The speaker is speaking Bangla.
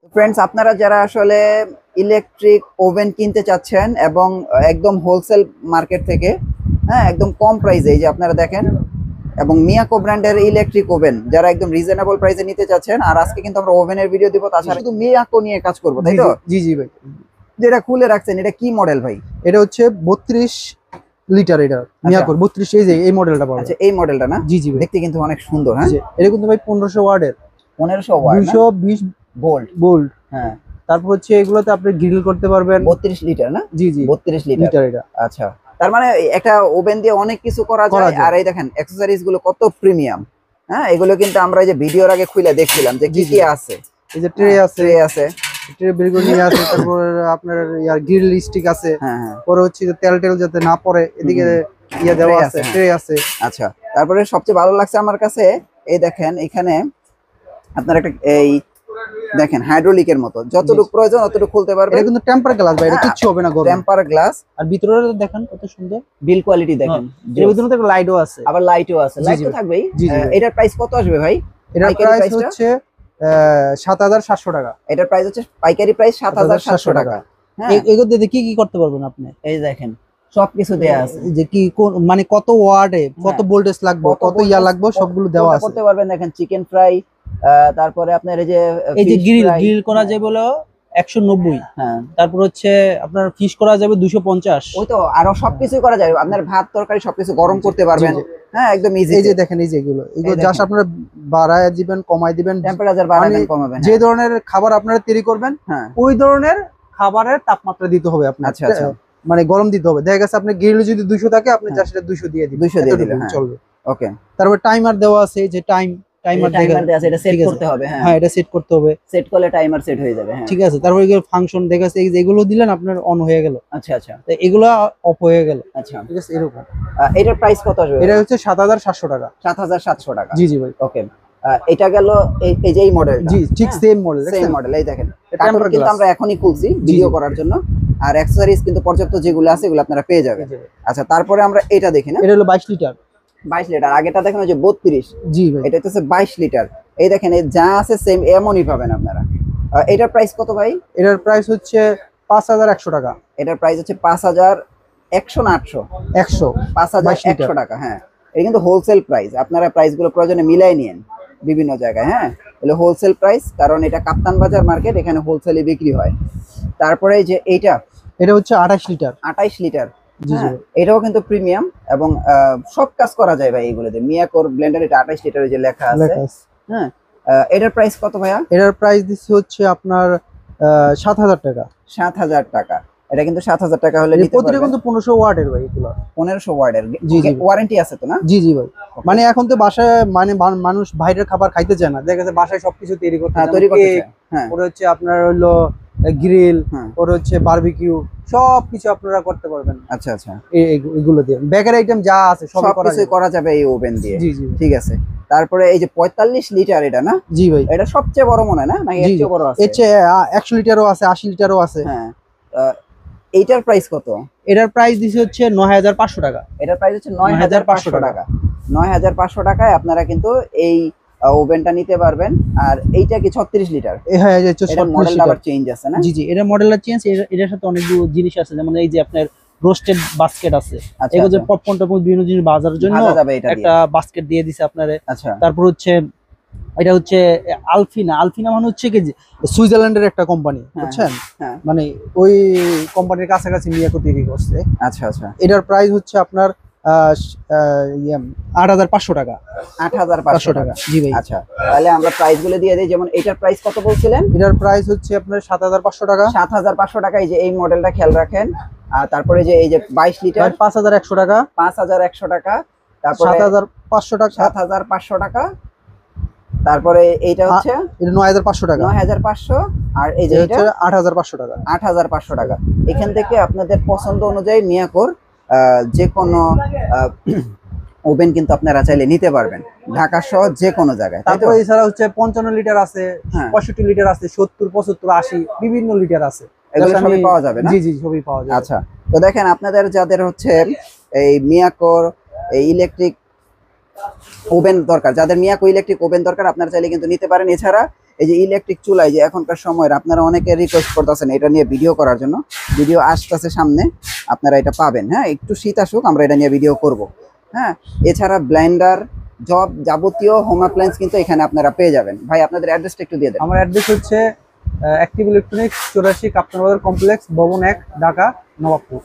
ফ্রেন্ডস, আপনারা যারা আসলে ইলেকট্রিক ওভেন কিনতে চাচ্ছেন এবং একদম হোলসেল মার্কেট থেকে, হ্যাঁ, একদম কম প্রাইসে, এই যে আপনারা দেখেন, এবং মিয়াকো ব্র্যান্ডের ইলেকট্রিক ওভেন যারা একদম রিজনেবল প্রাইসে নিতে চাচ্ছেন। আর আজকে কিন্তু আমরা ওভেনের ভিডিও দিব, তাছাড়া শুধু মিয়াকো নিয়ে কাজ করবো, তাই তো? জি জি ভাই। যেটা খুলে রাখছেন, এটা কি মডেল ভাই? এটা হচ্ছে 32 লিটার। এটা মিয়াকোর 32, এই যে এই মডেলটা পাবেন। আচ্ছা, এই মডেলটা না? জি জি ভাই, দেখতে কিন্তু অনেক সুন্দর। হ্যাঁ, এটা কিন্তু ভাই 1500 ওয়াটের, 1500 ওয়াট, 220 ভোল্ট। ভোল্ট। হ্যাঁ, তারপর হচ্ছে এগুলোতে আপনি গ্রিল করতে পারবেন। 32 লিটার না? জি জি, 32 লিটার এটা। আচ্ছা, তার মানে একটা ওভেন দিয়ে অনেক কিছু করা যায়। আর এই দেখেন অ্যাকসেসরিজ গুলো কত প্রিমিয়াম। হ্যাঁ, এগুলো কিন্তু আমরা এই যে ভিডিওর আগে খুলে দেখছিলাম যে কি কি আছে। এই যে ট্রে আছে, ট্রে বের করে নিয়ে আছে। তারপর আপনার গ্রিল স্টিক আছে। হ্যাঁ, পরে হচ্ছে যে তেল যাতে না পড়ে, এদিকে ইয়া দেওয়া আছে, ট্রে আছে। আচ্ছা, তারপরে সবচেয়ে ভালো লাগছে আমার কাছে, এই দেখেন এখানে আপনার একটা, এই দেখেন হাইড্রোলিকের মতো, যতটুকু প্রয়োজন ততটুকু খুলতে পারবেন। এটা কিন্তু টেম্পার গ্লাস ভাই, এটা কিচ্ছু হবে না গরম। Temper glass. আর ভিতরে দেখেন কত সুন্দর বিল কোয়ালিটি দেখেন, এর ভিতরে তো লাইটও আছে, আবার লাইটও আছে। লাইট তো থাকবেই। এটার প্রাইস কত আসবে ভাই? এটার প্রাইস হচ্ছে 7700 টাকা। এটার প্রাইস হচ্ছে পাইকারি প্রাইস 7700 টাকা। হ্যাঁ, এগুলো দিয়ে কি কি করতে পারবেন আপনি? এই দেখেন সবকিছু দেয়া আছে, যে কি মানে কত ওয়াটে, কত ভোল্টেজ লাগবে, কত ইয়া লাগবে, সবগুলো দেওয়া আছে। করতে পারবেন। দেখেন চিকেন ফ্রাই, তারপরে আপনার এই যে গ্রিল করা যায় বলো 190। হ্যাঁ, তারপর হচ্ছে আপনার ফিশ করা যাবে 250। ওই তো, আরো সবকিছু করা যায়। আপনার ভাত তরকারি সবকিছু গরম করতে পারবেন। হ্যাঁ, একদম ইজি। এই যে দেখেন, এই যে এগুলো জাস্ট আপনারা বাড়ায় দিবেন, কমায় দিবেন, টেম্পারেচার বাড়াবেন কমাবেন। যে ধরনের খাবার আপনারা তৈরি করবেন, হ্যাঁ, ওই ধরনের খাবারের তাপমাত্রা দিতে হবে আপনার। আচ্ছা আচ্ছা, মানে গরম দিতে হবে। দেখা গেছে আপনি গ্রিল যদি 200 থাকে, আপনি জাস্ট এটা 200 দিয়ে দিবেন, 200 দিয়ে দিলে চলবে। ওকে। তারপর টাইমার দেওয়া আছে, যে টাইমার দেওয়া আছে, এটা সেট করতে হবে। হ্যাঁ, এটা সেট করতে হবে। সেট করলে টাইমার সেট হয়ে যাবে। হ্যাঁ, ঠিক আছে। তারপর এগুলো ফাংশন দেখা যাচ্ছে, এগুলো দিলেন আপনার অন হয়ে গেল। আচ্ছা আচ্ছা, তো এগুলো অফ হয়ে গেল। আচ্ছা, ঠিক আছে, এরকম। এটার প্রাইস কত আসবে? এটা হচ্ছে 7700 টাকা। 7700 টাকা। জি জি ভাই। ওকে, এটা গেল এই যে এই মডেল। জি, ঠিক সেম মডেল। এই দেখেন, কার্টন কিন্তু আমরা এখনই খুলছি ভিডিও করার জন্য। আর অ্যাকসেসরিজ কিন্তু পর্যাপ্ত যেগুলো আছে এগুলো আপনারা পেয়ে যাবেন। আচ্ছা, তারপরে আমরা এটা দেখি না, এটা হলো 22 লিটার। 22 লিটার। আগেটা দেখেন ওই যে 32। জি ভাই, এটা হচ্ছে 22 লিটার। এই দেখেন, এই যা আছে সেম এমনই পাবেন আপনারা। এটার প্রাইস কত ভাই? এটার প্রাইস হচ্ছে 5100 টাকা। এটার প্রাইস হচ্ছে 5100 না 800? 100, 5100 টাকা। হ্যাঁ, এটা কিন্তু হোলসেল প্রাইস। আপনারা প্রাইসগুলো প্রয়োজনে মিলাই নিন বিভিন্ন জায়গায়। হ্যাঁ, এগুলো হোলসেল প্রাইস, কারণ এটা কাপ্তান বাজার মার্কেট, এখানে হোলসেলে বিক্রি হয়। তারপরে যে এটা হচ্ছে 28 লিটার। 28 লিটার। এটাও কিন্তু প্রিমিয়াম এবং সব কাজ করা যায় ভাই এগুলোতে। মিয়াকোর ব্লেন্ডার, এটা 28 লিটার যে লেখা আছে। হ্যাঁ, এটার প্রাইস কত ভাইয়া? এটার প্রাইস দিচ্ছে হচ্ছে আপনার 7000 টাকা। 7000 টাকা। এটা কিন্তু 7000 টাকা হলে নিতে পারবেন। প্রতিটা কিন্তু 1500 ওয়াটের ভাই, এগুলো 1500 ওয়াটের। জি জি, ওয়ারেন্টি আছে তো না? জি জি ভাই। মানে এখন তো বাসায় মানে মানুষ বাইরের খাবার খাইতে চায় না, দেখা যাচ্ছে বাসায় সবকিছু তৈরি করতে চায়। হ্যাঁ, ওটা হচ্ছে আপনার হলো গ্রিল, ওটা হচ্ছে বারবিকিউ, সবকিছু আপনারা করতে পারবেন। আচ্ছা আচ্ছা, এগুলো দিয়ে বেকারি আইটেম যা আছে সবকিছু করা যাবে এই ওভেন দিয়ে। জি জি, ঠিক আছে। তারপরে এই যে 45 লিটার, এটা না? জি ভাই, এটা সবচেয়ে বড় মনে হয় না, নাকি এর চেয়ে বড় আছে? এর চেয়ে 100 লিটারও আছে, 80 লিটারও আছে। হ্যাঁ, এইটার প্রাইস কত? এটার প্রাইস দিছে হচ্ছে 9500 টাকা। এটার প্রাইস হচ্ছে 9500 টাকা। 9500 টাকায় আপনারা কিন্তু এই ওভেনটা নিতে পারবেন। আর এইটা কি 36 লিটার? হ্যাঁ, এটা মডেলটা আবার চেঞ্জ আছে না? জি জি, এটা মডেলটা চেঞ্জ। এটার সাথে অনেকগুলো জিনিস আছে, যেমন এই যে আপনার রোস্টেড বাস্কেট আছে। এগুলো যে পপকর্ন টপকর্ন বিভিন্ন জিনিস বাজারের জন্য একটা বাস্কেট দিয়ে দিছে আপনারে। আচ্ছা, তারপর হচ্ছে এটা হচ্ছে আলফিনা মানে হচ্ছে কি সুইজারল্যান্ডের একটা কোম্পানি, বুঝছেন? মানে ওই কোম্পানির কাছাকাছি মিয়াকো তৈরি করছে। আচ্ছা আচ্ছা, এটার প্রাইস হচ্ছে আপনার 8500 টাকা। 8500 টাকা। জি ভাই। আচ্ছা, তাহলে আমরা প্রাইস গুলো দিয়ে দিই। যেমন এটার প্রাইস কত বলছিলেন? এটার প্রাইস হচ্ছে আপনার 7500 টাকা। 7500 টাকা। এই যে এই মডেলটা খেয়াল রাখেন। আর তারপরে যে এই যে 22 লিটার, 5100 টাকা। 5100 টাকা। তারপরে 7500 টাকা। 7500 টাকা। তারপরে এইটা হচ্ছে এটা 9500 টাকা। 9500। আর এই যে এটা 8500 টাকা। 8500 টাকা। এখান থেকে আপনাদের পছন্দ অনুযায়ী মিয়াকোর যে কোনো ওভেন কিন্তু আপনারা চাইলে নিতে পারবেন, ঢাকা সহ যে কোনো জায়গায়। তারপরে এছাড়া হচ্ছে 55 লিটার আছে, 65 লিটার আছে, 70, 75, 80 বিভিন্ন লিটার আছে। এগুলো সবই পাওয়া যাবে না? জি জি, সবই পাওয়া যাবে। আচ্ছা, তো দেখেন আপনাদের যাদের হচ্ছে এই মিয়াকোর এই ইলেকট্রিক ওভেন দরকার, যাদের মিয়াকো ইলেকট্রিক ওভেন দরকার আপনারা চাইলে কিন্তু নিতে পারেন। এছাড়া এই যে ইলেকট্রিক চুলায় যে এখনকার সময়ের আপনারা অনেকে রিকোয়েস্ট করতেছেন এটা নিয়ে ভিডিও করার জন্য, ভিডিও আসতেছে সামনে, আপনারা এটা পাবেন। হ্যাঁ, একটু শীত আসুক আমরা এটা নিয়ে ভিডিও করব। হ্যাঁ, এছাড়া ব্লেন্ডার যাবতীয় হোম অ্যাপ্লায়েন্স কিন্তু এখানে আপনারা পেয়ে যাবেন। ভাই আপনাদের অ্যাড্রেসটা একটু দিয়ে দেন। আমার অ্যাড্রেস হচ্ছে অ্যাক্টিভ ইলেকট্রনিক্স 84 কাপ্তান বাজার কমপ্লেক্স, ভবন 1, ঢাকা, নবাবপুর।